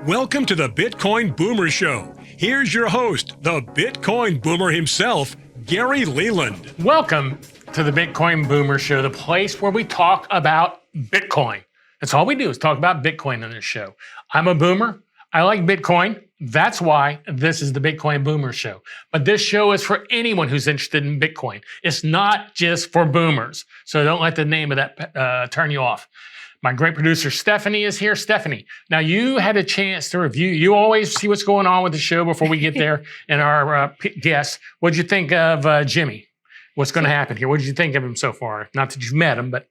Welcome to the Bitcoin Boomer Show. Here's your host, the Bitcoin Boomer himself, Gary Leland. Welcome to the Bitcoin Boomer Show, the place where we talk about Bitcoin. That's all we do is talk about Bitcoin on this show. I'm a boomer. I like Bitcoin. That's why this is the Bitcoin Boomer Show. But this show is for anyone who's interested in Bitcoin. It's not just for boomers. So don't let the name of that turn you off. My great producer, Stephanie, is here. Stephanie, now you had a chance to review. You always see what's going on with the show before we get there and our guests. What'd you think of Jimmy? What's going to happen here? What did you think of him so far? Not that you've met him, but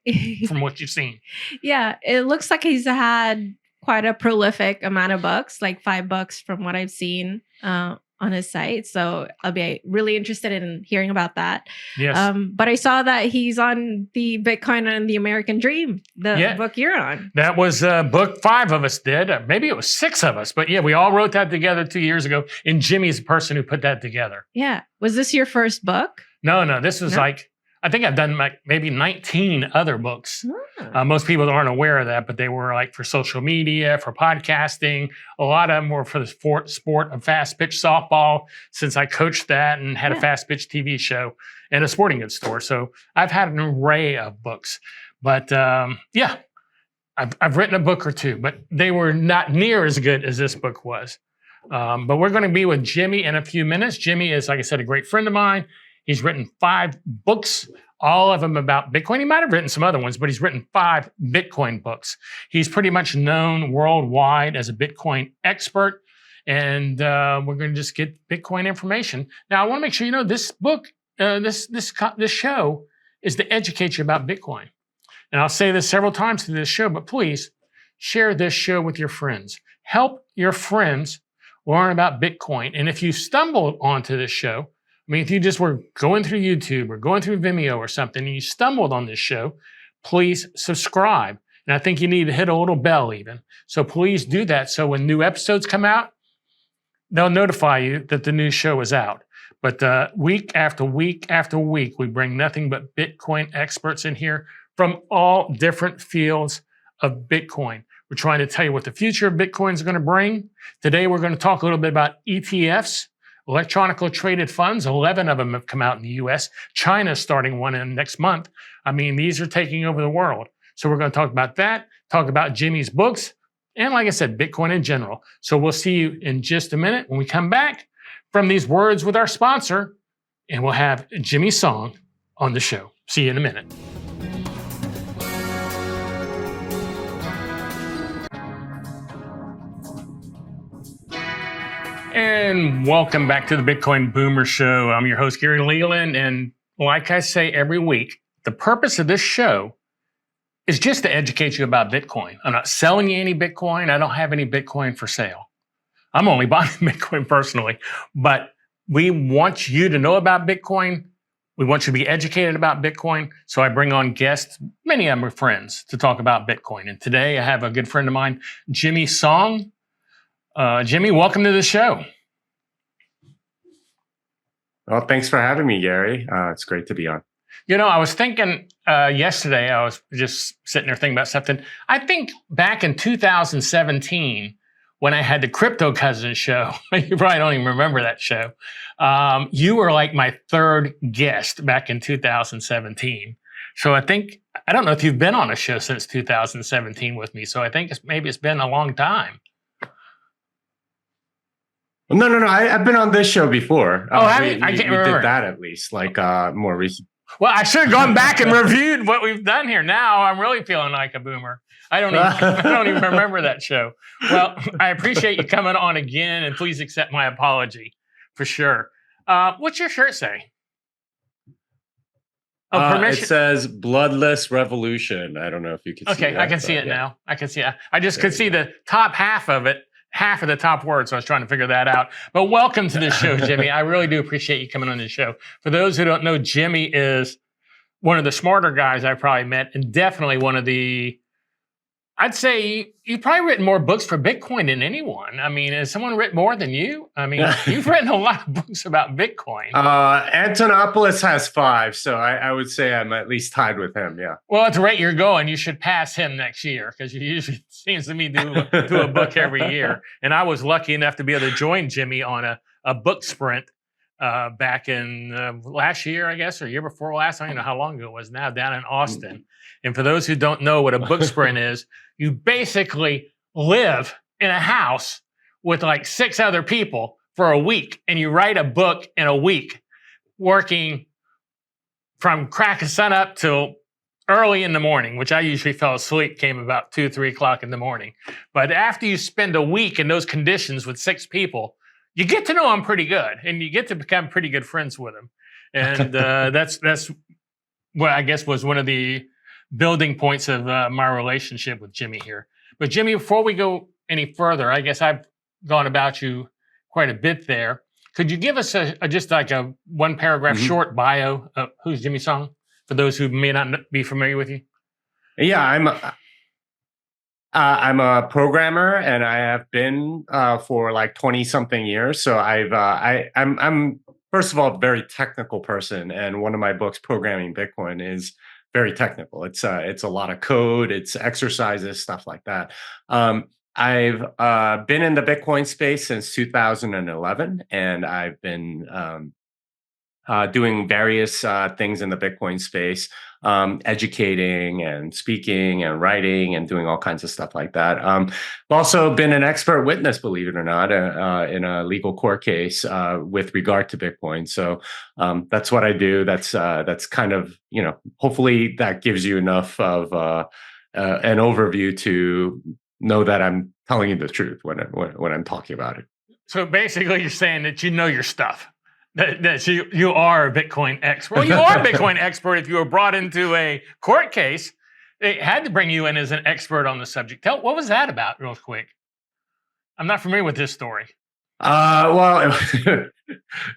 from what you've seen. Yeah, it looks like he's had quite a prolific amount of books, like 5 books from what I've seen on his site. So I'll be really interested in hearing about that. Yes. But I saw that he's on the Bitcoin and the American Dream, the book you're on. That was book 5 of us did. Maybe it was 6 of us. But yeah, we all wrote that together 2 years ago. And Jimmy's the person who put that together. Yeah. Was this your first book? No. This was like, I think I've done like maybe 19 other books. Most people aren't aware of that, but they were like for social media, for podcasting. A lot of them were for the sport of fast pitch softball, since I coached that and had a fast pitch TV show and a sporting goods store. So I've had an array of books. But yeah, I've written a book or 2, but they were not near as good as this book was. But we're going to be with Jimmy in a few minutes. Jimmy is, like I said, a great friend of mine. He's written 5 books, all of them about Bitcoin. He might have written some other ones, but he's written 5 Bitcoin books. He's pretty much known worldwide as a Bitcoin expert, and we're going to just get Bitcoin information. Now, I want to make sure you know this book, this show is to educate you about Bitcoin. And I'll say this several times through this show, but please share this show with your friends. Help your friends learn about Bitcoin. And if you stumbled onto this show, I mean, if you just were going through YouTube or going through Vimeo or something and you stumbled on this show, please subscribe. And I think you need to hit a little bell even. So please do that. So when new episodes come out, they'll notify you that the new show is out. But week after week after week, we bring nothing but Bitcoin experts in here from all different fields of Bitcoin. We're trying to tell you what the future of Bitcoin is going to bring. Today, we're going to talk a little bit about ETFs. Electronically traded funds, 11 of them have come out in the U.S. China's starting one in next month. I mean, these are taking over the world. So we're going to talk about that, talk about Jimmy's books, and like I said, Bitcoin in general. So we'll see you in just a minute when we come back from these words with our sponsor, and we'll have jimmysong on the show. See you in a minute. And welcome back to the Bitcoin Boomer Show. I'm your host, Gary Leland. And like I say every week, the purpose of this show is just to educate you about Bitcoin. I'm not selling you any Bitcoin. I don't have any Bitcoin for sale. I'm only buying Bitcoin personally. But we want you to know about Bitcoin. We want you to be educated about Bitcoin. So I bring on guests, many of them are friends, to talk about Bitcoin. And today I have a good friend of mine, jimmysong. Jimmy, welcome to the show. Well, thanks for having me, Gary. It's great to be on. You know, I was thinking yesterday, I was just sitting there thinking about something. I think back in 2017, when I had the Crypto Cousin show, you probably don't even remember that show. You were like my 3rd guest back in 2017. So I don't know if you've been on a show since 2017 with me. So I think maybe it's been a long time. No. I've been on this show before. I can't remember. We did that at least, like more recent. Well, I should have gone back and reviewed what we've done here. Now I'm really feeling like a boomer. I don't even remember that show. Well, I appreciate you coming on again, and please accept my apology for sure. What's your shirt say? It says "Bloodless Revolution." I don't know if you can see it. Okay, I can see it now. I can see it. I just could see the top half of it. Half of the top words, so I was trying to figure that out. But welcome to the show, Jimmy. I really do appreciate you coming on the show. For those who don't know, Jimmy is one of the smarter guys I've probably met, and definitely one of the I'd say you've probably written more books for Bitcoin than anyone. I mean, has someone written more than you? I mean, you've written a lot of books about Bitcoin. Antonopoulos has 5, so I would say I'm at least tied with him. Yeah. Well, at the rate you're going, you should pass him next year because you usually seems to me do a book every year. And I was lucky enough to be able to join Jimmy on a book sprint back in last year, I guess, or year before last. I don't know how long ago it was now, down in Austin. And for those who don't know what a book sprint is, you basically live in a house with like 6 other people for a week, and you write a book in a week, working from crack of sun up till early in the morning, which I usually fell asleep, came about 2, 3 o'clock in the morning. But after you spend a week in those conditions with 6 people, you get to know them pretty good, and you get to become pretty good friends with them. And that's what I guess was one of the building points of my relationship with Jimmy here. But Jimmy, before we go any further, I guess I've gone about you quite a bit there. Could you give us just like a 1 paragraph short bio of who's Jimmy Song, for those who may not be familiar with you? Yeah, I'm a programmer, and I have been for like 20 something years. So I'm first of all a very technical person, and one of my books, Programming Bitcoin, is very technical. It's a lot of code, it's exercises, stuff like that. I've been in the Bitcoin space since 2011, and I've been doing various things in the Bitcoin space, educating and speaking and writing and doing all kinds of stuff like that. I've also been an expert witness, believe it or not, in a legal court case with regard to Bitcoin. So that's what I do. That's kind of, hopefully that gives you enough of an overview to know that I'm telling you the truth when I'm talking about it. So basically, you're saying that you know your stuff. That you are a Bitcoin expert. Well, you are a Bitcoin expert if you were brought into a court case. They had to bring you in as an expert on the subject. What was that about, real quick? I'm not familiar with this story. Well,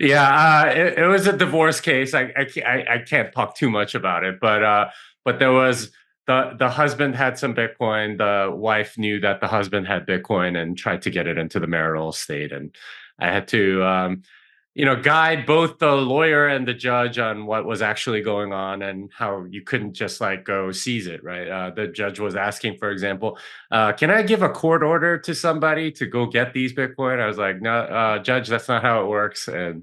yeah, it was a divorce case. I can't talk too much about it, but there was the husband had some Bitcoin. The wife knew that the husband had Bitcoin and tried to get it into the marital estate, and I had to guide both the lawyer and the judge on what was actually going on and how you couldn't just like go seize it, right? The judge was asking, for example, can I give a court order to somebody to go get these Bitcoin? I was like, no, judge, that's not how it works. And,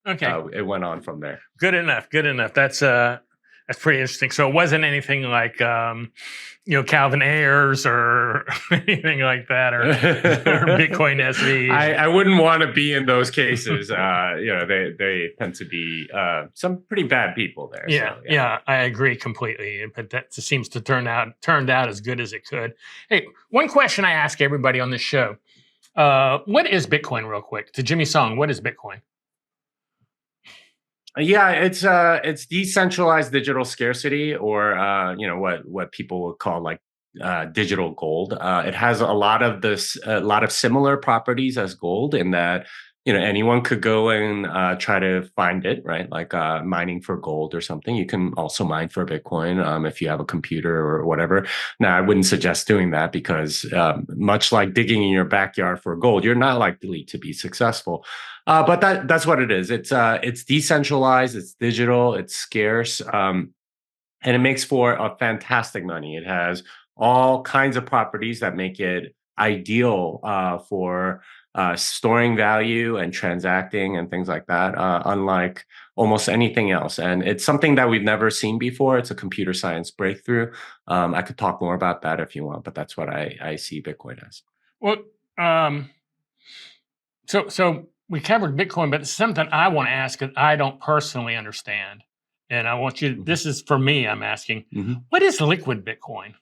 okay, it went on from there. Good enough. That's pretty interesting. So it wasn't anything like, Calvin Ayers or anything like that, or Bitcoin SV. I wouldn't want to be in those cases. They tend to be some pretty bad people there. Yeah, so, yeah, I agree completely. But that seems to turned out as good as it could. Hey, one question I ask everybody on this show: what is Bitcoin, real quick? To Jimmy Song, what is Bitcoin? Yeah, it's decentralized digital scarcity, or what people would call like digital gold. It has a lot of similar properties as gold in that anyone could go and try to find it, right? Like mining for gold or something. You can also mine for Bitcoin if you have a computer or whatever. Now, I wouldn't suggest doing that because much like digging in your backyard for gold, you're not likely to be successful. But that's what it is. It's decentralized, it's digital, it's scarce, and it makes for a fantastic money. It has all kinds of properties that make it ideal for storing value and transacting and things like that, unlike almost anything else. And it's something that we've never seen before. It's a computer science breakthrough. I could talk more about that if you want, but that's what I see Bitcoin as. Well, so we covered Bitcoin, but it's something I want to ask that I don't personally understand. And I want you, this is for me, I'm asking, what is liquid Bitcoin?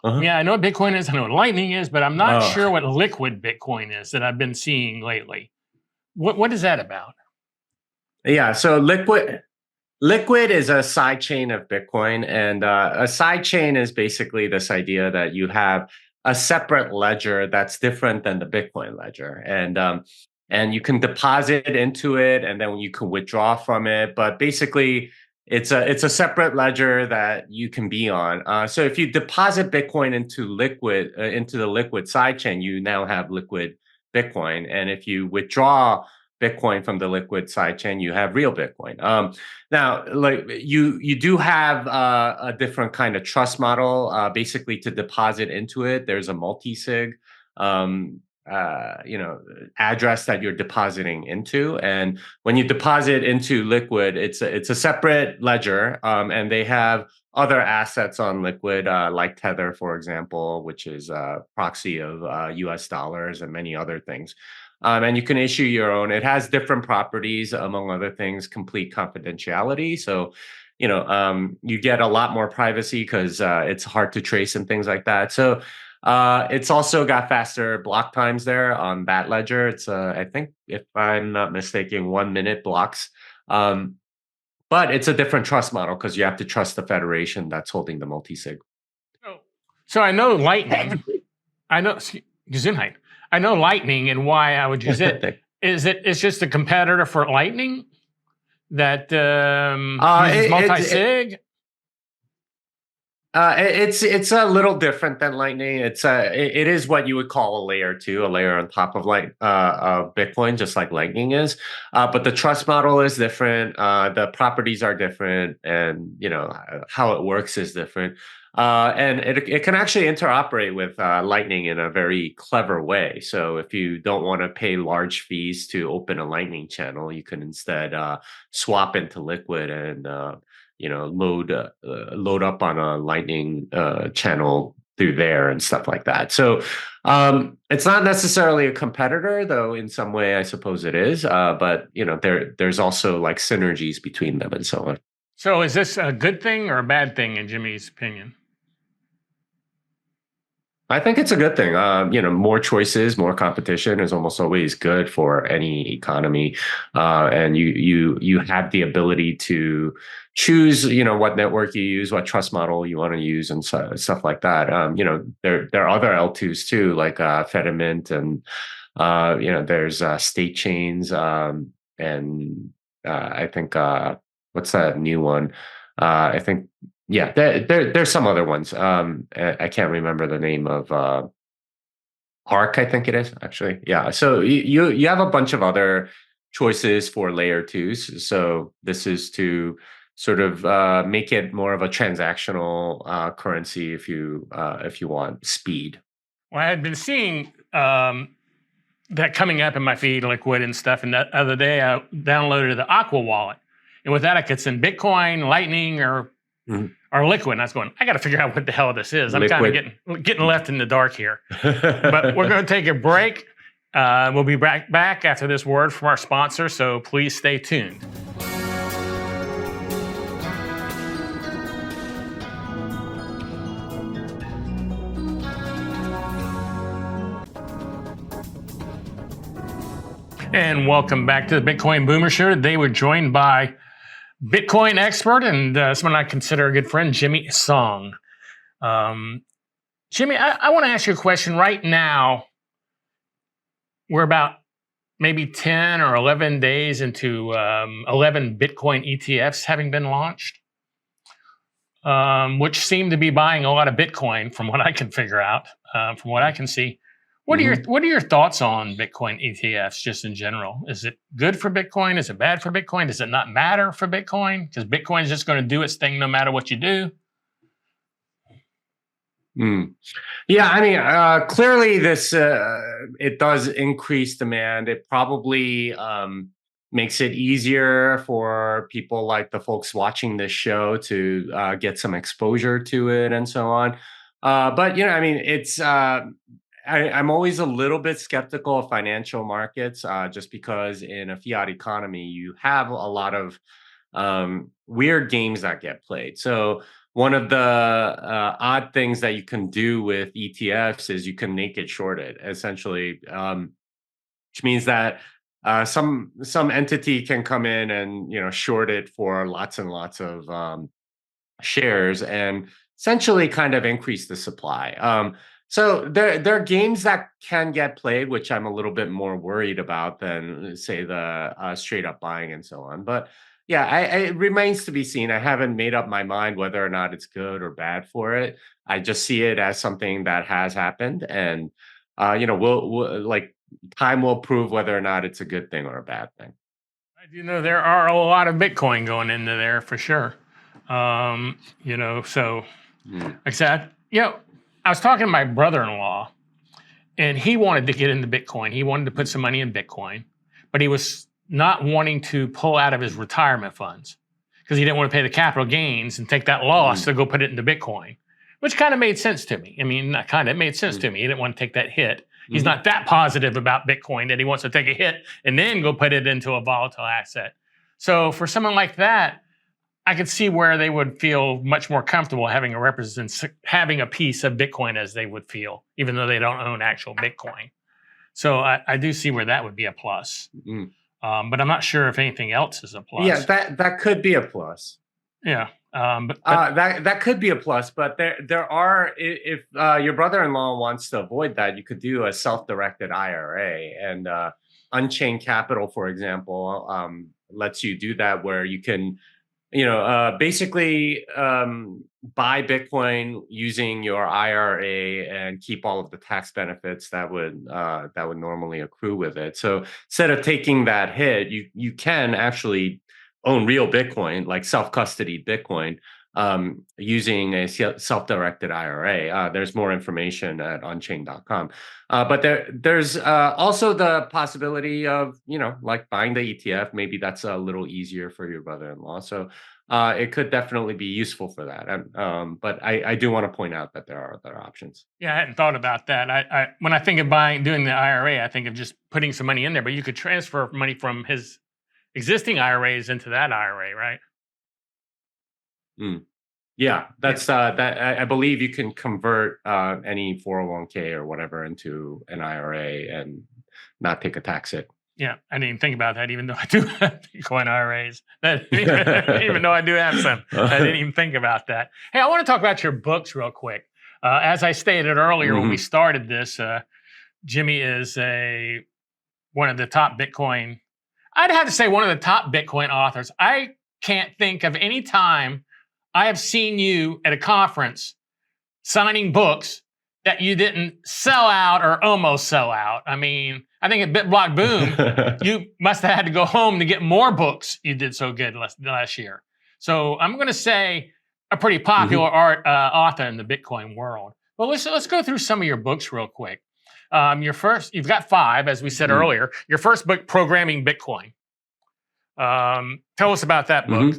Yeah, I know what Bitcoin is, I know what Lightning is, but I'm not sure what liquid Bitcoin is that I've been seeing lately. What is that about? Yeah, so liquid is a side chain of Bitcoin, and a side chain is basically this idea that you have a separate ledger that's different than the Bitcoin ledger, and you can deposit into it, and then you can withdraw from it. But basically, it's a separate ledger that you can be on. So if you deposit Bitcoin into the liquid sidechain, you now have liquid Bitcoin, and if you withdraw Bitcoin from the liquid sidechain, you have real Bitcoin. Now, like you do have a different kind of trust model. Basically, to deposit into it, there's a multi-sig. Um, Address that you're depositing into, and when you deposit into liquid, it's a separate ledger, and they have other assets on liquid, like Tether, for example, which is a proxy of US dollars and many other things. And you can issue your own. It has different properties, among other things, complete confidentiality. So you get a lot more privacy because it's hard to trace and things like that. So it's also got faster block times there on that ledger. It's I think, if I'm not mistaken, 1 minute blocks. But it's a different trust model because you have to trust the federation that's holding the multi-sig. So I know Lightning. I know Gesundheit. I know Lightning and why I would use it. It's just a competitor for Lightning that uses multi-sig? It's a little different than Lightning. It is what you would call a layer 2, a layer on top of of Bitcoin, just like Lightning is. But the trust model is different. The properties are different, and how it works is different. And it can actually interoperate with Lightning in a very clever way. So if you don't want to pay large fees to open a Lightning channel, you can instead swap into Liquid and load up on a Lightning channel through there and stuff like that. So it's not necessarily a competitor, though in some way I suppose it is. But there's also like synergies between them and so on. So is this a good thing or a bad thing in Jimmy's opinion? I think it's a good thing. More choices, more competition is almost always good for any economy, and you have the ability to choose, what network you use, what trust model you want to use, and stuff like that. There are other L2s too, like Fedimint, and there's state chains, and I think what's that new one? I think. Yeah, there's some other ones. I can't remember the name of Arc, I think it is, actually. Yeah. So you have a bunch of other choices for layer 2s. So this is to sort of make it more of a transactional currency if you want speed. Well, I had been seeing that coming up in my feed, Liquid and stuff. And that other day I downloaded the Aqua wallet. And with that, I could send Bitcoin, Lightning, or Liquid. And I was going, I got to figure out what the hell this is. I'm kind of getting left in the dark here. But we're going to take a break. We'll be back after this word from our sponsor, so please stay tuned. And welcome back to the Bitcoin Boomer Show. Today we're joined by Bitcoin expert and someone I consider a good friend, Jimmy Song. Jimmy, I want to ask you a question right now. We're about maybe 10 or 11 days into 11 Bitcoin ETFs having been launched, which seem to be buying a lot of Bitcoin from what I can figure out, from what I can see. What are your thoughts on Bitcoin ETFs just in general? Is it good for Bitcoin? Is it bad for Bitcoin? Does it not matter for Bitcoin? Because Bitcoin is just going to do its thing no matter what you do. Yeah, I mean, clearly this it does increase demand. It probably makes it easier for people like the folks watching this show to get some exposure to it and so on. But I mean, it's I'm always a little bit skeptical of financial markets, just because in a fiat economy, you have a lot of weird games that get played. So one of the odd things that you can do with ETFs is you can naked short it, essentially, which means that some entity can come in and short it for lots and lots of shares and essentially kind of increase the supply. So there are games that can get played, which I'm a little bit more worried about than, say, the straight up buying and so on. But Yeah, it remains to be seen. I haven't made up my mind whether or not it's good or bad for it. I just see it as something that has happened, and we'll like time will prove whether or not it's a good thing or a bad thing. I do know there are a lot of Bitcoin going into there for sure. So Mm. like I said, I was talking to my brother-in-law, and he wanted to get into Bitcoin. He wanted to put some money in Bitcoin, but he was not wanting to pull out of his retirement funds because he didn't want to pay the capital gains and take that loss to go put it into Bitcoin, which kind of made sense to me. I mean, not kind of, it made sense to me. He didn't want to take that hit. He's not that positive about Bitcoin that he wants to take a hit and then go put it into a volatile asset. So for someone like that, I could see where they would feel much more comfortable having having a piece of Bitcoin as they would feel, even though they don't own actual Bitcoin. So I do see where that would be a plus. But I'm not sure if anything else is a plus. Yeah, that could be a plus. Yeah. But that could be a plus, but there are, if your brother-in-law wants to avoid that, you could do a self-directed IRA, and Unchained Capital, for example, lets you do that, where you can basically buy Bitcoin using your IRA and keep all of the tax benefits that would normally accrue with it. So instead of taking that hit, you can actually own real Bitcoin, like self-custody Bitcoin, using a self-directed IRA. There's more information at unchained.com. But there's also the possibility of, like buying the ETF. Maybe that's a little easier for your brother-in-law. So it could definitely be useful for that. But I do want to point out that there are other options. Yeah, I hadn't thought about that. When I think of doing the IRA, I think of just putting some money in there, but you could transfer money from his existing IRAs into that IRA, right? Yeah, that's that. I believe you can convert any 401k or whatever into an IRA and not take a tax hit. Yeah, I didn't even think about that, even though I do have Bitcoin IRAs. Even though I do have some, I didn't even think about that. Hey, I want to talk about your books real quick. As I stated earlier when we started this, Jimmy is one of the top Bitcoin. I'd have to say one of the top Bitcoin authors. I can't think of any time I have seen you at a conference signing books that you didn't sell out or almost sell out. I mean, I think at BitBlock Boom, you must have had to go home to get more books. You did so good last year. So I'm going to say a pretty popular author in the Bitcoin world. Well, let's go through some of your books real quick. You've got 5, as we said earlier. Your first book, Programming Bitcoin. Tell us about that book.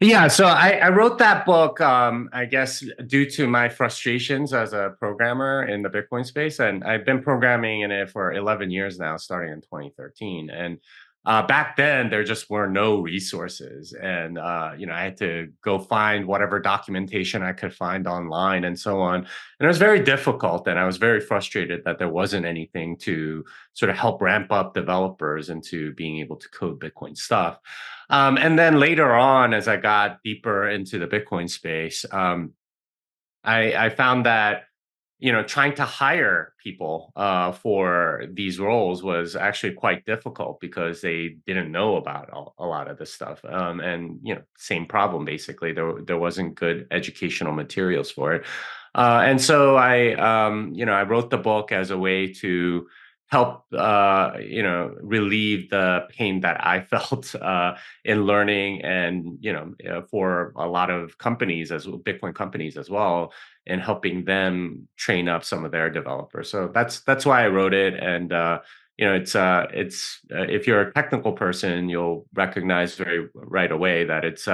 Yeah, so I wrote that book, I guess, due to my frustrations as a programmer in the Bitcoin space. And I've been programming in it for 11 years now, starting in 2013. And back then, there just were no resources. And, I had to go find whatever documentation I could find online and so on. And it was very difficult. And I was very frustrated that there wasn't anything to sort of help ramp up developers into being able to code Bitcoin stuff. And then later on, as I got deeper into the Bitcoin space, I found that, trying to hire people for these roles was actually quite difficult because they didn't know about a lot of this stuff. And, same problem, basically. There wasn't good educational materials for it. And so I wrote the book as a way to help, relieve the pain that I felt in learning, and for a lot of companies, as Bitcoin companies as well, and helping them train up some of their developers. So that's why I wrote it. And it's if you're a technical person, you'll recognize right away that it's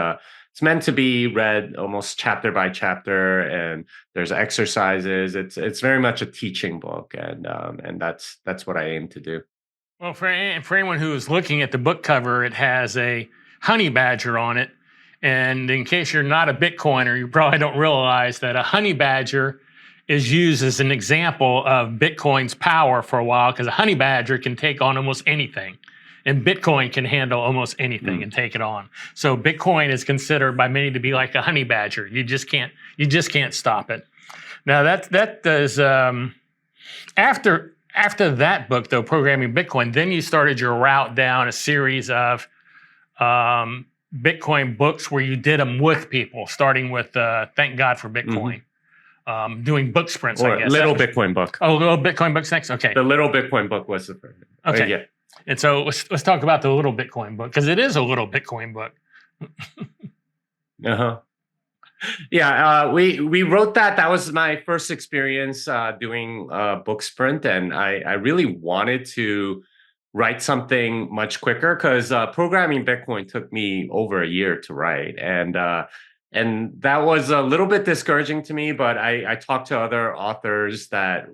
meant to be read almost chapter by chapter, and there's exercises. It's very much a teaching book, and that's what I aim to do. Well, for anyone who is looking at the book cover, it has a honey badger on it. And in case you're not a Bitcoiner, you probably don't realize that a honey badger is used as an example of Bitcoin's power for a while, because a honey badger can take on almost anything. And Bitcoin can handle almost anything and take it on. So Bitcoin is considered by many to be like a honey badger. You just can't stop it. Now that does after after that book, though, Programming Bitcoin, then you started your route down a series of Bitcoin books where you did them with people, starting with Thank God for Bitcoin, doing book sprints, Or I guess. Little Bitcoin book. Oh, Little Bitcoin books next? Okay. The Little Bitcoin book was the first. Okay. Yeah. And so let's talk about the Little Bitcoin book, because it is a little Bitcoin book. Uh-huh. Yeah, we wrote that. That was my first experience doing book sprint, and I really wanted to write something much quicker because Programming Bitcoin took me over a year to write, and that was a little bit discouraging to me. But I talked to other authors that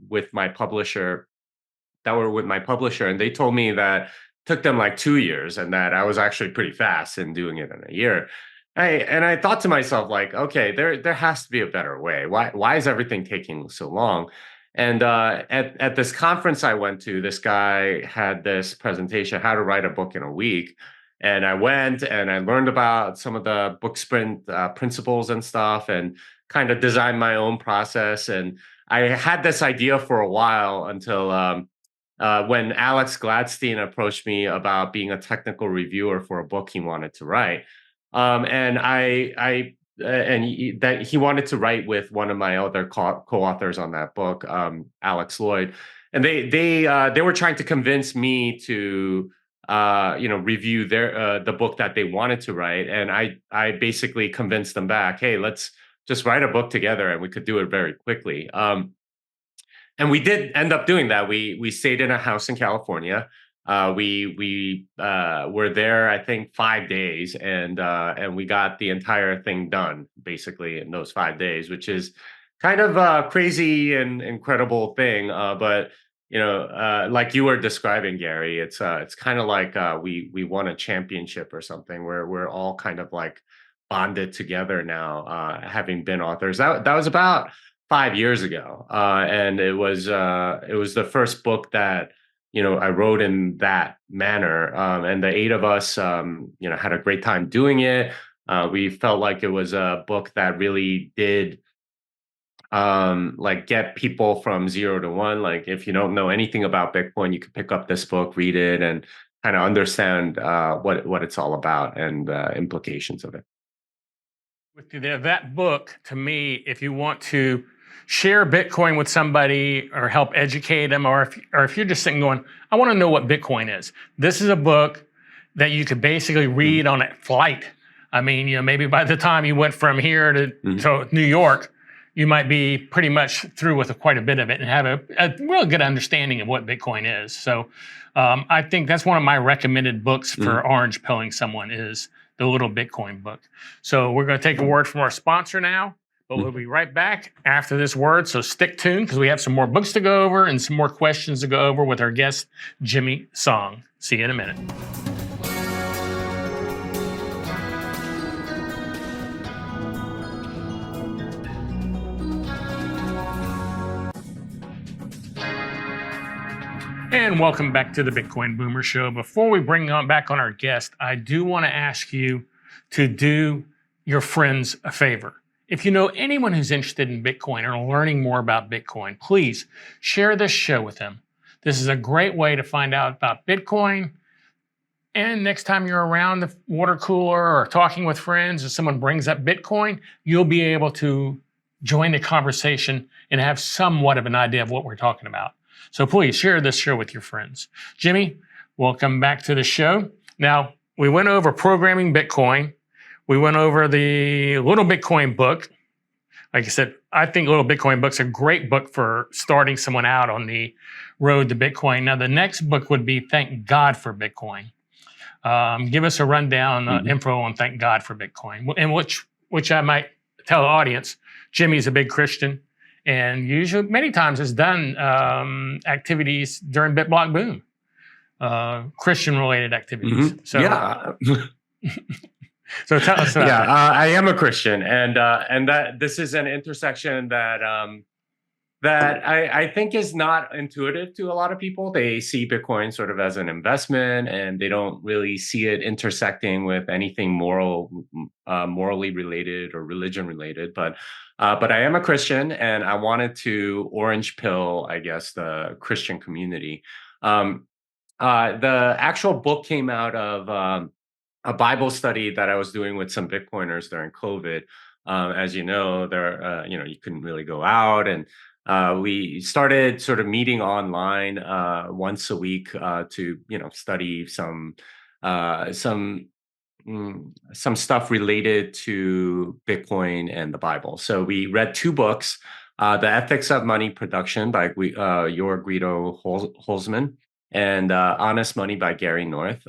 with my publisher and they told me that it took them like 2 years, and that I was actually pretty fast in doing it in a year. I thought to myself, like, okay, there has to be a better way. Why is everything taking so long? And at this conference I went to, this guy had this presentation, how to write a book in a week. And I went and I learned about some of the book sprint principles and stuff, and kind of designed my own process. And I had this idea for a while until when Alex Gladstein approached me about being a technical reviewer for a book he wanted to write. And that he wanted to write with one of my other co-authors on that book, Alex Lloyd, and they were trying to convince me to review the book that they wanted to write, and I basically convinced them back, hey, let's just write a book together, and we could do it very quickly. And we did end up doing that. We stayed in a house in California. We were there, I think, 5 days, and we got the entire thing done basically in those 5 days, which is kind of a crazy and incredible thing. But like you were describing, Gary, it's kind of like we won a championship or something, where we're all kind of like bonded together now, having been authors. That was about 5 years ago, and it was the first book that I wrote in that manner, and the 8 of us, had a great time doing it. We felt like it was a book that really did, like, get people from 0 to 1. Like, if you don't know anything about Bitcoin, you can pick up this book, read it, and kind of understand what it's all about and implications of it. With that book, to me, if you want to share Bitcoin with somebody or help educate them, or if you're just sitting going, I want to know what Bitcoin is, this is a book that you could basically read on a flight. I mean, maybe by the time you went from here to New York, you might be pretty much through with quite a bit of it and have a real good understanding of what Bitcoin is. So I think that's one of my recommended books for orange pilling someone, is the Little Bitcoin book. So we're going to take a word from our sponsor now. But we'll be right back after this word, so stick tuned, because we have some more books to go over and some more questions to go over with our guest, Jimmy Song. See you in a minute. And welcome back to the Bitcoin Boomer Show. Before we bring back on our guest, I do want to ask you to do your friends a favor. If you know anyone who's interested in Bitcoin or learning more about Bitcoin, please share this show with them. This is a great way to find out about Bitcoin. And next time you're around the water cooler or talking with friends and someone brings up Bitcoin, you'll be able to join the conversation and have somewhat of an idea of what we're talking about. So please share this show with your friends. Jimmy, welcome back to the show. Now, we went over Programming Bitcoin. We went over the Little Bitcoin book. Like I said, I think Little Bitcoin book's a great book for starting someone out on the road to Bitcoin. Now, the next book would be Thank God for Bitcoin. Give us a rundown, info on Thank God for Bitcoin, and which I might tell the audience. Jimmy's a big Christian, and usually many times has done activities during BitBlock Boom, Christian-related activities. So, yeah. So tell us about that. I am a Christian, and that this is an intersection that that I think is not intuitive to a lot of people. They see Bitcoin sort of as an investment, and they don't really see it intersecting with anything morally related or religion related. But I am a Christian, and I wanted to orange pill, I guess, the Christian community. Um, the actual book came out of a Bible study that I was doing with some Bitcoiners during COVID. As you know, you couldn't really go out, and we started sort of meeting online once a week to study uh, some some stuff related to Bitcoin and the Bible. So we read two books: "The Ethics of Money Production" by Your Guido Holzman, and "Honest Money" by Gary North.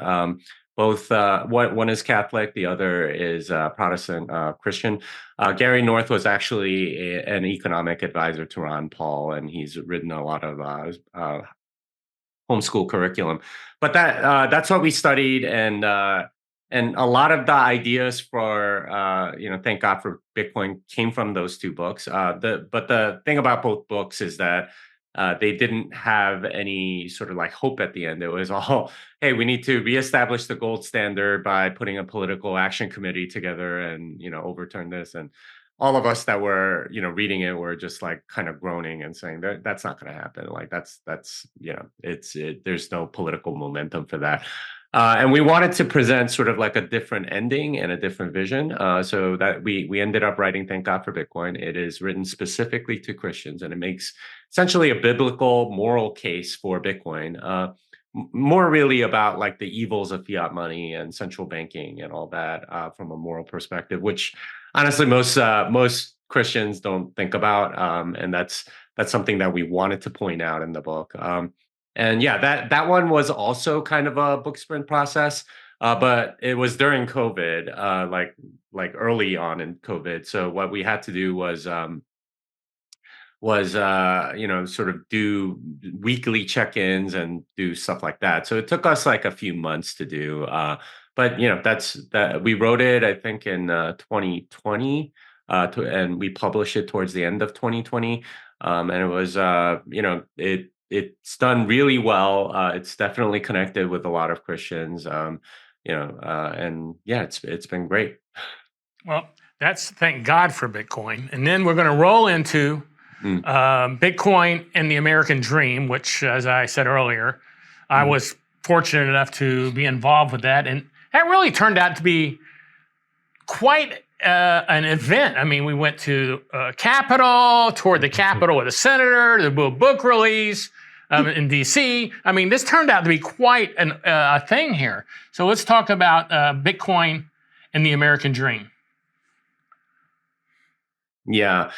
Both one is Catholic, the other is Protestant Christian. Gary North was actually an economic advisor to Ron Paul, and he's written a lot of homeschool curriculum. But that's what we studied, and a lot of the ideas for thank God for Bitcoin came from those two books. But the thing about both books is that they didn't have any sort of like hope at the end. It was all, hey, we need to reestablish the gold standard by putting a political action committee together and overturn this. And all of us that were reading it were just like kind of groaning and saying that that's not going to happen. Like that's there's no political momentum for that. And we wanted to present sort of like a different ending and a different vision. So that we ended up writing Thank God for Bitcoin. It is written specifically to Christians, and it makes essentially a biblical moral case for Bitcoin. More really about like the evils of fiat money and central banking and all that from a moral perspective, which honestly most Christians don't think about, and that's something that we wanted to point out in the book. And yeah, that one was also kind of a book sprint process, but it was during COVID, like early on in COVID. So what we had to do was sort of do weekly check-ins and do stuff like that. So it took us like a few months to do, but that's that we wrote it, I think, in 2020, and we published it towards the end of 2020, and it was it's done really well. It's definitely connected with a lot of Christians, and yeah, it's been great. Well, that's thank God for Bitcoin. And then we're going to roll into Bitcoin and the American Dream, which, as I said earlier, I was fortunate enough to be involved with that. And that really turned out to be quite an event. I mean, we went to Capitol, toured the Capitol with a senator, the book release in D.C. I mean, this turned out to be quite a thing here. So let's talk about Bitcoin and the American Dream. Yeah.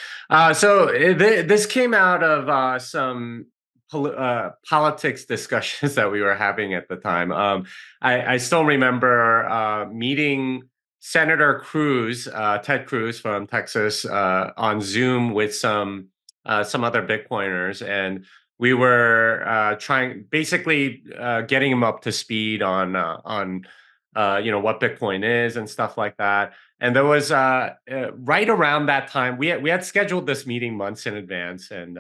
So this came out of some politics discussions that we were having at the time. I still remember meeting Senator Cruz, Ted Cruz from Texas, on Zoom with some other Bitcoiners, and we were basically getting him up to speed on what Bitcoin is and stuff like that. And there was right around that time we had scheduled this meeting months in advance, and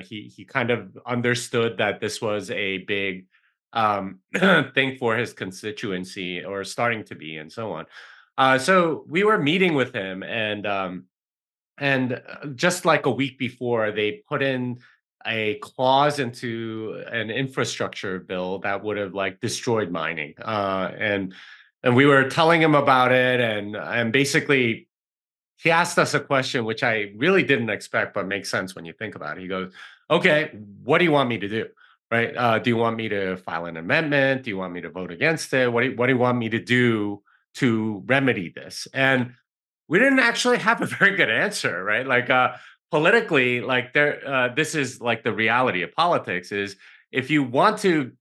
he kind of understood that this was a big thing for his constituency, or starting to be, and so on. So we were meeting with him, and just like a week before, they put in a clause into an infrastructure bill that would have like destroyed mining, and we were telling him about it, and basically he asked us a question which I really didn't expect, but makes sense when you think about it. He goes, "Okay, what do you want me to do? Right? Do you want me to file an amendment? Do you want me to vote against it? What do you want me to do to remedy this?" And we didn't actually have a very good answer, right? Like politically, like this is like the reality of politics is, if you want to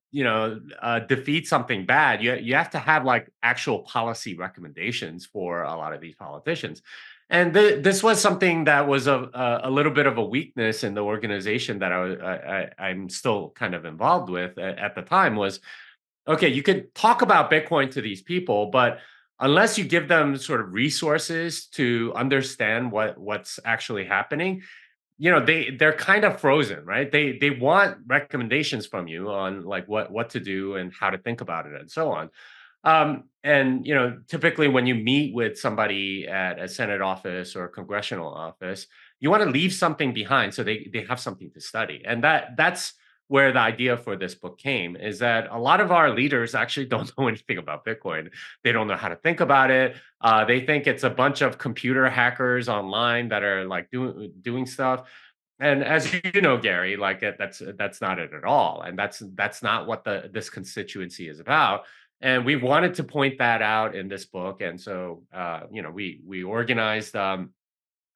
defeat something bad, you have to have like actual policy recommendations for a lot of these politicians. And this was something that was a little bit of a weakness in the organization that I'm still kind of involved with at the time. Was, okay, you could talk about Bitcoin to these people, but unless you give them sort of resources to understand what's actually happening, they're kind of frozen, right? They want recommendations from you on like what to do and how to think about it and so on. And typically when you meet with somebody at a Senate office or a congressional office, you want to leave something behind so they have something to study. And that's where the idea for this book came, is that a lot of our leaders actually don't know anything about Bitcoin. They don't know how to think about it. They think it's a bunch of computer hackers online that are like doing stuff. And as you know, Gary, like that's not it at all, and that's not what this constituency is about. And we wanted to point that out in this book, and so we organized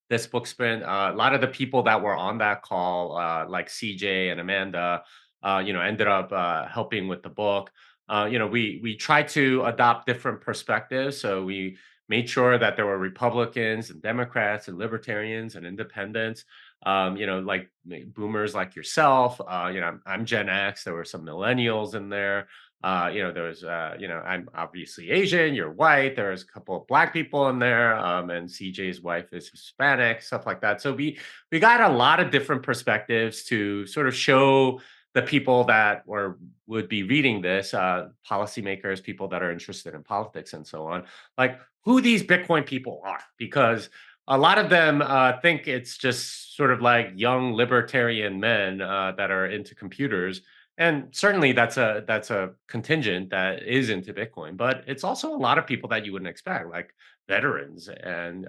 this book sprint. A lot of the people that were on that call, like CJ and Amanda, ended up helping with the book. We tried to adopt different perspectives, so we made sure that there were Republicans and Democrats and Libertarians and Independents. Like boomers like yourself. I'm Gen X. There were some millennials in there. There was, I'm obviously Asian, you're white. There's a couple of black people in there. And CJ's wife is Hispanic, stuff like that. So we got a lot of different perspectives to sort of show the people that would be reading this, policymakers, people that are interested in politics and so on, like who these Bitcoin people are, because a lot of them think it's just sort of like young libertarian men that are into computers. And certainly that's a contingent that is into Bitcoin, but it's also a lot of people that you wouldn't expect, like veterans and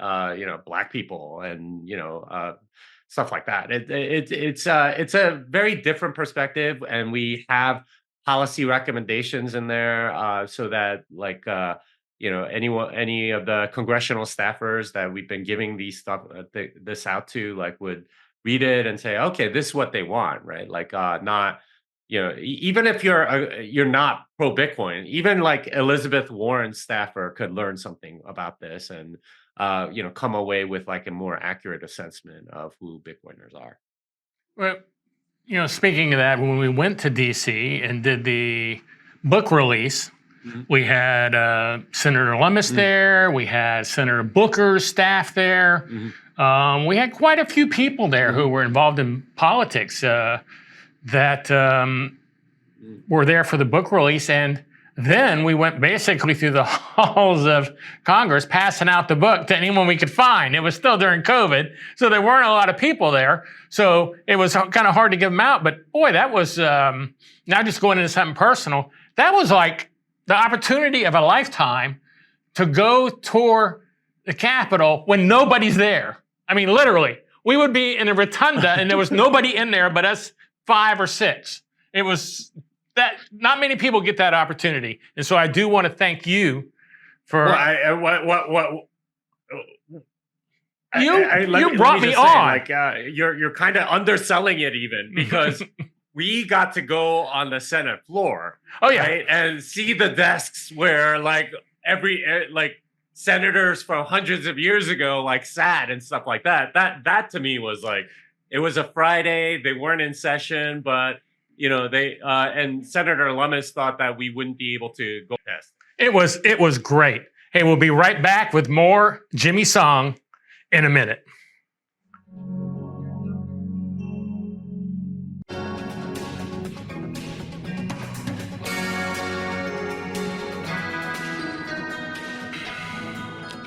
black people and stuff like that. It's a very different perspective, and we have policy recommendations in there so that like any of the congressional staffers that we've been giving this out to, like, would read it and say, okay, this is what they want, right? Like not even if you're not pro Bitcoin, even like Elizabeth Warren's staffer could learn something about this and come away with like a more accurate assessment of who Bitcoiners are. Well, speaking of that, when we went to DC and did the book release, we had Senator Lummis there. We had Senator Booker's staff there. We had quite a few people there who were involved in politics that were there for the book release. And then we went basically through the halls of Congress passing out the book to anyone we could find. It was still during COVID, so there weren't a lot of people there. So it was kind of hard to give them out. But boy, that was, now just going into something personal, that was like the opportunity of a lifetime to go tour the Capitol when nobody's there. I mean, literally, we would be in a rotunda and there was nobody in there but us 5 or 6. It was that not many people get that opportunity. And so I do want to thank you for you brought me on. You're kind of underselling it even, because we got to go on the Senate floor. Oh yeah, right? And see the desks where like senators from hundreds of years ago like sat and stuff like that. That to me was like, it was a Friday. They weren't in session, but they and Senator Lummis thought that we wouldn't be able to go test. It was great. Hey, we'll be right back with more Jimmy Song in a minute.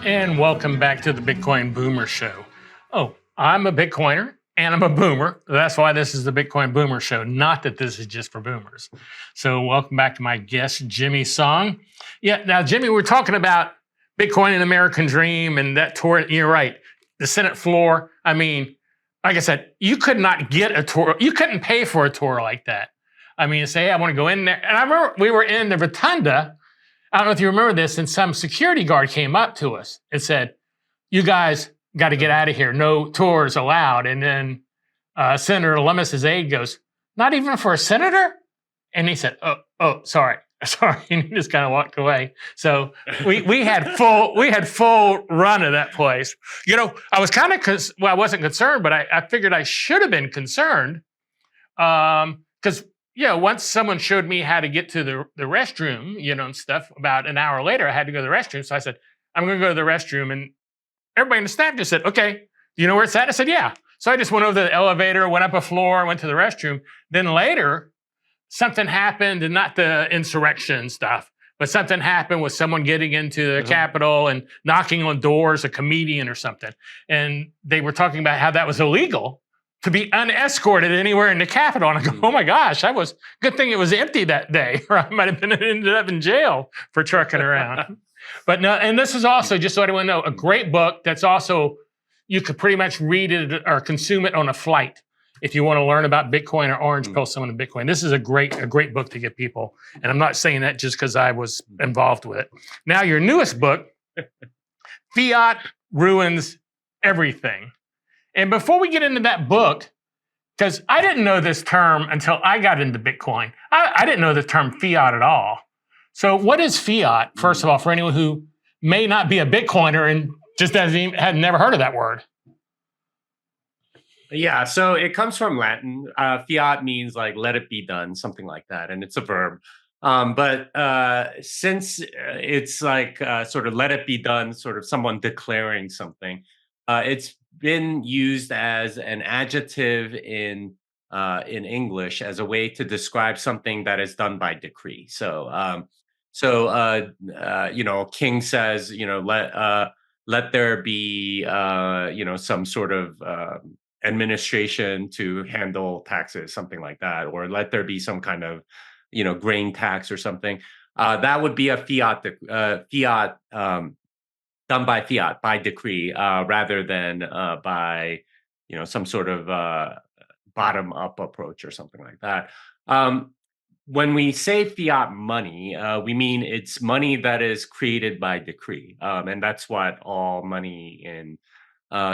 And welcome back to the Bitcoin Boomer Show. Oh, I'm a Bitcoiner and I'm a boomer. That's why this is the Bitcoin Boomer Show, not that this is just for boomers. So welcome back to my guest, Jimmy Song. Yeah, now, Jimmy, we're talking about Bitcoin and American Dream and that tour. You're right. The Senate floor. I mean, like I said, you could not get a tour. You couldn't pay for a tour like that. I mean, say, hey, I want to go in there. And I remember we were in the rotunda. I don't know if you remember this, and some security guard came up to us and said, you guys got to get out of here. No tours allowed. And then Senator Lummis's aide goes, not even for a senator? And he said, oh, sorry. And he just kind of walked away. So we had full run of that place. I was kind of, I wasn't concerned, but I figured I should have been concerned. Because once someone showed me how to get to the restroom, and stuff, about an hour later, I had to go to the restroom. So I said, I'm going to go to the restroom. And everybody in the staff just said, okay, do you know where it's at? I said, yeah. So I just went over to the elevator, went up a floor, went to the restroom. Then later, something happened, and not the insurrection stuff, but something happened with someone getting into the Capitol and knocking on doors, a comedian or something. And they were talking about how that was illegal to be unescorted anywhere in the Capitol. And I go, oh my gosh, good thing it was empty that day, or I might have ended up in jail for trucking around. But no, and this is also, just so everyone know, a great book that's also, you could pretty much read it or consume it on a flight if you want to learn about Bitcoin or orange pill someone in Bitcoin. This is a great book to give people. And I'm not saying that just because I was involved with it. Now, your newest book, Fiat Ruins Everything. And before we get into that book, because I didn't know this term until I got into Bitcoin. I didn't know the term fiat at all. So what is fiat, first of all, for anyone who may not be a Bitcoiner and just had never heard of that word? Yeah, so it comes from Latin. Fiat means like let it be done, something like that, and it's a verb. But since it's like sort of let it be done, sort of someone declaring something, it's been used as an adjective in English as a way to describe something that is done by decree. So a king says, let there be some sort of administration to handle taxes, something like that, or let there be some kind of grain tax or something. That would be a fiat done by fiat, by decree, rather than by some sort of bottom up approach or something like that. When we say fiat money, we mean it's money that is created by decree, and that's what all money in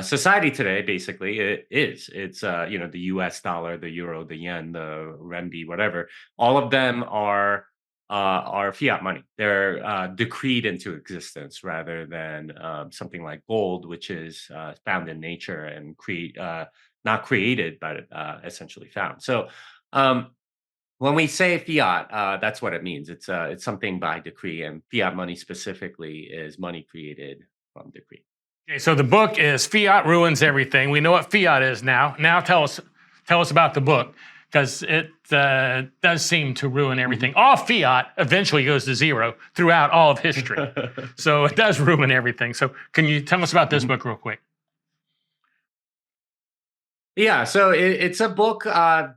society today basically it is. It's the U.S. dollar, the euro, the yen, the renminbi, whatever. All of them are fiat money. They're decreed into existence rather than something like gold, which is found in nature and not created, but essentially found. So when we say fiat, that's what it means. It's something by decree, and fiat money specifically is money created from decree. Okay, so the book is Fiat Ruins Everything. We know what fiat is now. Now tell us about the book, because it does seem to ruin everything. All fiat eventually goes to zero throughout all of history. So it does ruin everything. So can you tell us about this book real quick? Yeah, so it's a book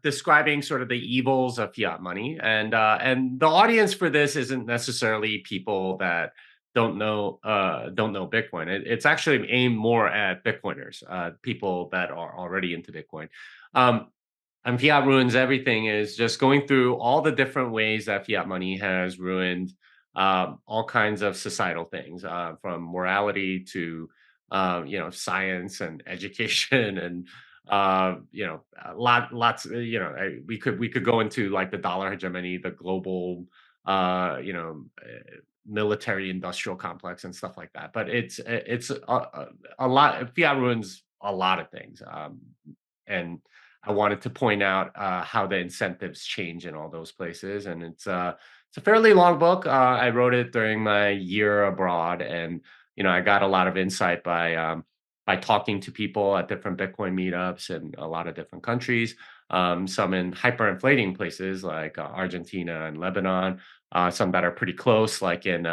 describing sort of the evils of fiat money, and the audience for this isn't necessarily people that don't know Bitcoin. It's actually aimed more at Bitcoiners, people that are already into Bitcoin. And Fiat Ruins Everything is just going through all the different ways that fiat money has ruined all kinds of societal things, from morality to science and education and lots. We could go into like the dollar hegemony, the global military industrial complex and stuff like that. But it's a lot. Fiat ruins a lot of things, and I wanted to point out how the incentives change in all those places. And it's a fairly long book. I wrote it during my year abroad, and I got a lot of insight by talking to people at different Bitcoin meetups in a lot of different countries. Some in hyperinflating places like Argentina and Lebanon. Some that are pretty close, like in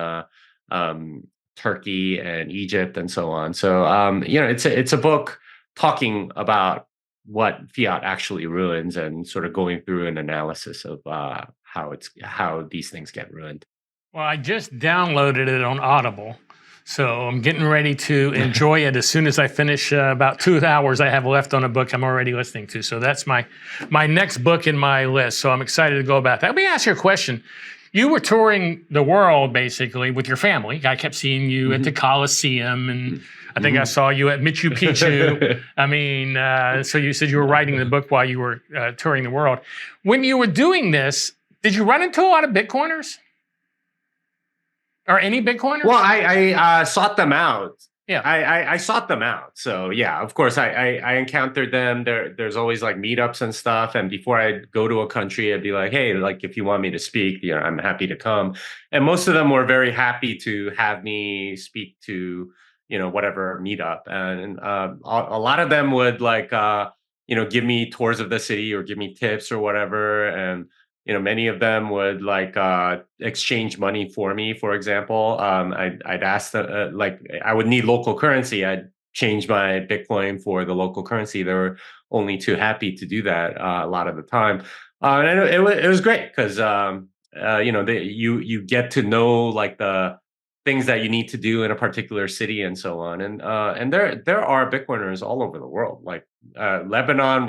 Turkey and Egypt and so on. So it's a book talking about what fiat actually ruins and sort of going through an analysis of how these things get ruined. Well, I just downloaded it on Audible, so I'm getting ready to enjoy it as soon as I finish about 2 hours I have left on a book I'm already listening to. So that's my next book in my list. So I'm excited to go about that. Let me ask you a question. You were touring the world basically with your family. I kept seeing you at the Coliseum, and I think I saw you at Machu Picchu. I mean, so you said you were writing the book while you were touring the world. When you were doing this, did you run into a lot of Bitcoiners? Or any Bitcoiners? Well, I sought them out. Yeah, I sought them out. So yeah, of course, I encountered them. There's always like meetups and stuff. And before I'd go to a country, I'd be like, hey, like if you want me to speak, I'm happy to come. And most of them were very happy to have me speak to whatever meetup. And a lot of them would like, give me tours of the city or give me tips or whatever. And, many of them would like exchange money for me. For example, I'd ask them, like, I would need local currency. I'd change my Bitcoin for the local currency. They were only too happy to do that a lot of the time. And it was great because, you get to know like the things that you need to do in a particular city and so on. And there are Bitcoiners all over the world. Like Lebanon,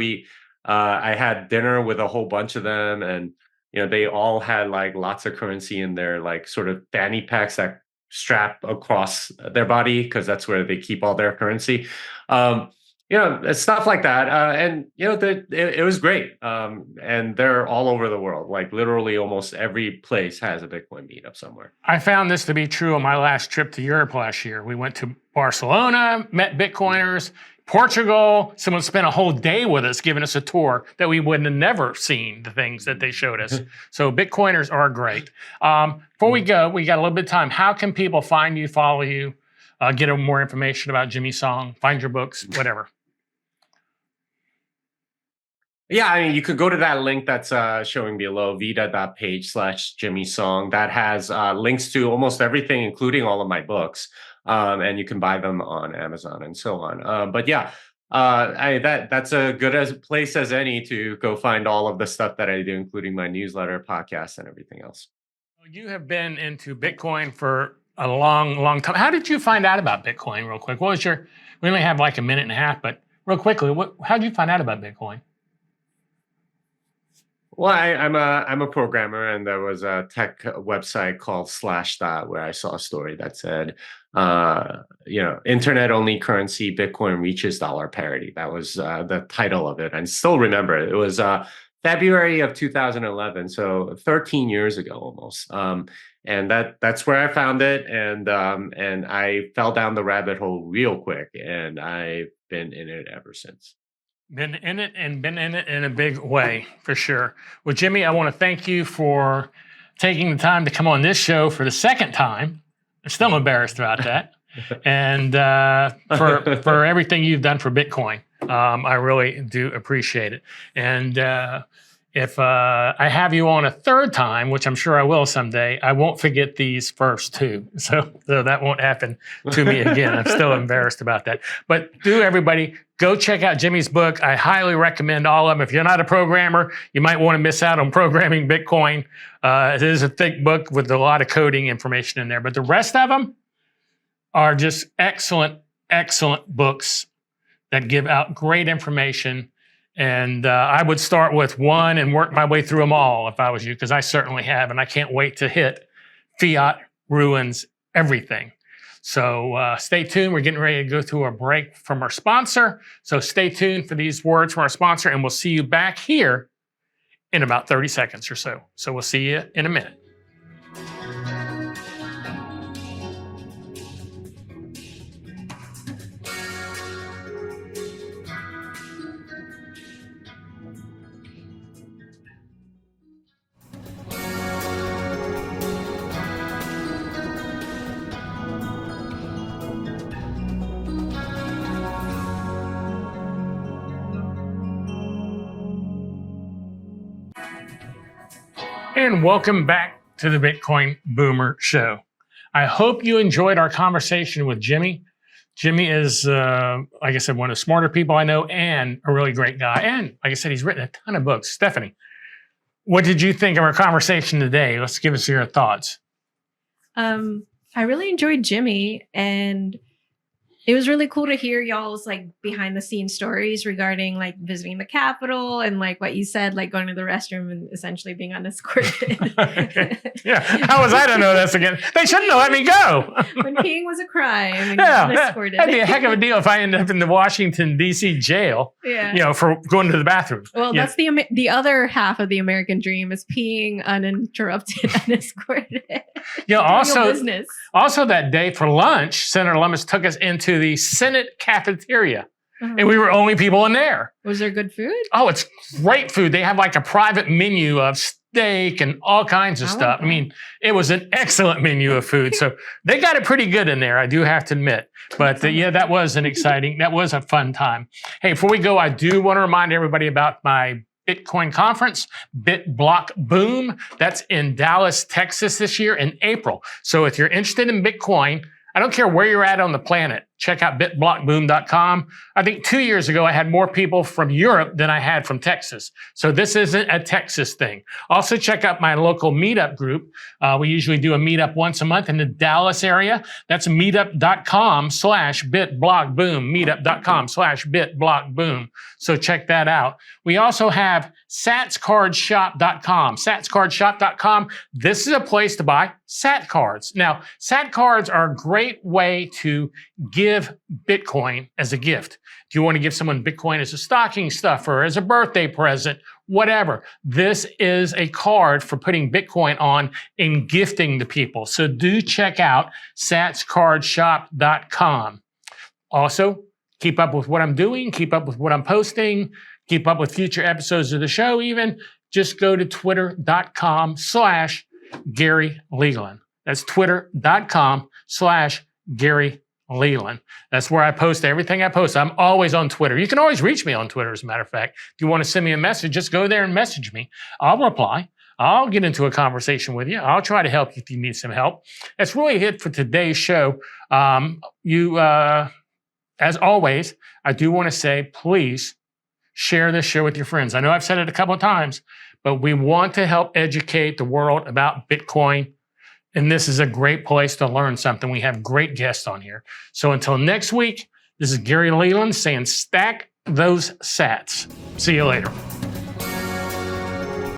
I had dinner with a whole bunch of them, and they all had like lots of currency in their like sort of fanny packs that strap across their body because that's where they keep all their currency. Stuff like that. And it was great. And they're all over the world. Like literally almost every place has a Bitcoin meetup somewhere. I found this to be true on my last trip to Europe last year. We went to Barcelona, met Bitcoiners, Portugal. Someone spent a whole day with us giving us a tour that we would have never seen the things that they showed us. So Bitcoiners are great. Before we go, we got a little bit of time. How can people find you, follow you, get more information about Jimmy Song, find your books, whatever? Yeah, I mean, you could go to that link that's showing below, vita.page/jimmysong. That has links to almost everything, including all of my books. And you can buy them on Amazon and so on. But yeah, that's a good place as any to go find all of the stuff that I do, including my newsletter, podcast, and everything else. You have been into Bitcoin for a long, long time. How did you find out about Bitcoin real quick? We only have like a minute and a half, but real quickly, how did you find out about Bitcoin? Well, I'm a programmer, and there was a tech website called Slashdot where I saw a story that said, internet only currency Bitcoin reaches dollar parity. That was the title of it. I still remember it. It was February of 2011, so 13 years ago almost. And that's where I found it, and I fell down the rabbit hole real quick, and I've been in it ever since. Been in it in a big way, for sure. Well, Jimmy, I want to thank you for taking the time to come on this show for the second time. I'm still embarrassed about that. And for everything you've done for Bitcoin. I really do appreciate it. And if I have you on a third time, which I'm sure I will someday, I won't forget these first two. So that won't happen to me again. I'm still embarrassed about that. But everybody, go check out Jimmy's book. I highly recommend all of them. If you're not a programmer, you might want to miss out on programming Bitcoin. It is a thick book with a lot of coding information in there. But the rest of them are just excellent, excellent books that give out great information. And I would start with one and work my way through them all if I was you, because I certainly have, and I can't wait to hit Fiat ruins everything. So stay tuned. We're getting ready to go to a break from our sponsor. So stay tuned for these words from our sponsor, and we'll see you back here in about 30 seconds or so. So we'll see you in a minute. And welcome back to the Bitcoin Boomer Show. I hope you enjoyed our conversation with Jimmy. Jimmy is, like I said, one of the smarter people I know and a really great guy. And like I said, he's written a ton of books. Stephanie, what did you think of our conversation today? Let's give us your thoughts. I really enjoyed Jimmy, and it was really cool to hear y'all's like behind the scenes stories regarding like visiting the Capitol and like what you said, like going to the restroom and essentially being unescorted. Okay. Yeah. How was I to know this again? They shouldn't have let me go. When peeing was a crime and unescorted. That'd be a heck of a deal if I ended up in the Washington, D.C. jail, for going to the bathroom. Well, that's the other half of the American dream is peeing uninterrupted, unescorted. Also that day for lunch, Senator Lummis took us into the Senate cafeteria. And we were only people in there. Was there good food? Oh, it's great food. They have like a private menu of steak and all kinds of stuff. I mean, it was an excellent menu of food. So they got it pretty good in there, I do have to admit. But yeah, that was a fun time. Hey, before we go, I do want to remind everybody about my Bitcoin conference, BitBlock Boom. That's in Dallas, Texas this year in April. So if you're interested in Bitcoin, I don't care where you're at on the planet, check out bitblockboom.com. I think 2 years ago, I had more people from Europe than I had from Texas. So this isn't a Texas thing. Also, check out my local meetup group. We usually do a meetup once a month in the Dallas area. That's meetup.com/bitblockboom, meetup.com/bitblockboom. So check that out. We also have satscardshop.com, satscardshop.com. This is a place to buy sat cards. Now, sat cards are a great way to give Bitcoin as a gift. If you want to give someone Bitcoin as a stocking stuffer, as a birthday present, whatever, this is a card for putting Bitcoin on and gifting to people. So do check out satscardshop.com. Also, keep up with what I'm doing, keep up with what I'm posting, keep up with future episodes of the show even. Just go to twitter.com/Gary Leland. That's twitter.com/Gary Leland. That's where I post everything I post. I'm always on Twitter. You can always reach me on Twitter, as a matter of fact. If you want to send me a message, just go there and message me. I'll reply. I'll get into a conversation with you. I'll try to help you if you need some help. That's really it for today's show. As always, I do want to say, please share this show with your friends. I know I've said it a couple of times, but we want to help educate the world about Bitcoin. And this is a great place to learn something. We have great guests on here. So until next week, this is Gary Leland saying stack those sats. See you later.